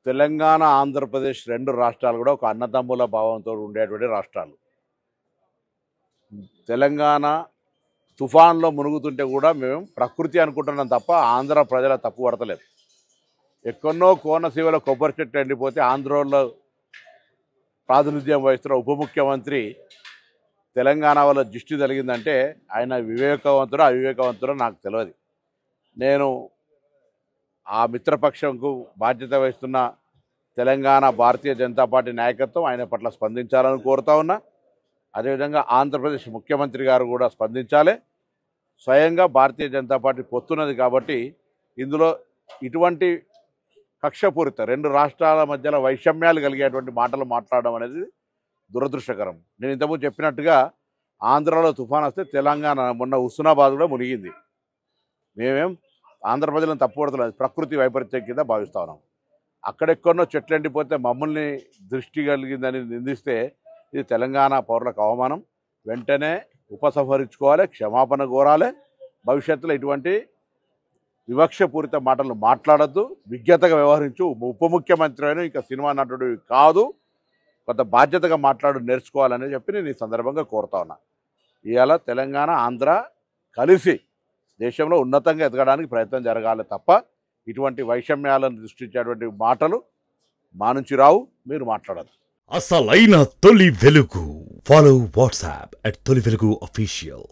తెలంగాణ, ఆంధ్రప్రదేశ్ 2 రాష్ట్రాలు కూడా ఒక అన్నదమ్ముల భావంతో ఉండేటువంటి రాష్ట్రాలు. తెలంగాణ తుఫాన్లో మునుగుతుంటే కూడా మేము ప్రకృతి అనుకుంటున్నాం తప్ప ఆంధ్ర ప్రజల తప్పు పడతలేదు. ఎక్కడో కోనసీమలో కొబ్బరి చెట్టు ఎండిపోతే ఆంధ్రలో ప్రాతినిధ్యం వహిస్తున్న ఉప ముఖ్యమంత్రి తెలంగాణ వల్ల దృష్టి కలిగిందంటే ఆయన వివేకవంతుడో అవివేకవంతుడో నాకు తెలియదు. నేను ఆ మిత్రపక్షంకు బాధ్యత వహిస్తున్న తెలంగాణ భారతీయ జనతా పార్టీ నాయకత్వం ఆయన పట్ల స్పందించాలని కోరుతా ఉన్నా. అదేవిధంగా ఆంధ్రప్రదేశ్ ముఖ్యమంత్రి గారు కూడా స్పందించాలి. స్వయంగా భారతీయ జనతా పార్టీ పొత్తున్నది కాబట్టి ఇందులో ఇటువంటి కక్షపూరిత 2 రాష్ట్రాల మధ్యలో వైషమ్యాలు కలిగేటువంటి మాటలు మాట్లాడడం అనేది దురదృష్టకరం. నేను ఇంతకుముందు చెప్పినట్టుగా ఆంధ్రాలో తుఫాన్ వస్తే తెలంగాణ మొన్న హుస్నాబాద్ కూడా మునిగింది. మేమేం ఆంధ్ర ప్రజలను తప్పుపడతలేదు, ప్రకృతి వైపరీత్యం కింద భావిస్తా ఉన్నాం. అక్కడెక్కడో చెట్లు ఎండిపోతే మమ్మల్ని దృష్టి కలిగిందని నిందిస్తే ఇది తెలంగాణ పౌరులకు అవమానం. వెంటనే ఉపసంహరించుకోవాలి, క్షమాపణ కోరాలి. భవిష్యత్తులో ఇటువంటి వివక్షపూరిత మాటలు మాట్లాడద్దు, విజ్ఞతగా వ్యవహరించు. ఉప ముఖ్యమంత్రి అయినా ఇంకా సినిమా నటుడు కాదు, కొంత బాధ్యతగా మాట్లాడు నేర్చుకోవాలని చెప్పి నేను ఈ సందర్భంగా కోరుతా ఉన్నా. ఇవాళ తెలంగాణ, ఆంధ్ర కలిసి దేశంలో ఉన్నతంగా ఎదగడానికి ప్రయత్నం జరగాలి తప్ప ఇటువంటి వైషమ్యాలను సృష్టించేటువంటి మాటలు మా నుంచి రావు. మీరు మాట్లాడద్దు. అసలైన తొలి వెలుగు. ఫాలో వాట్సాప్ @తొలి వెలుగు official.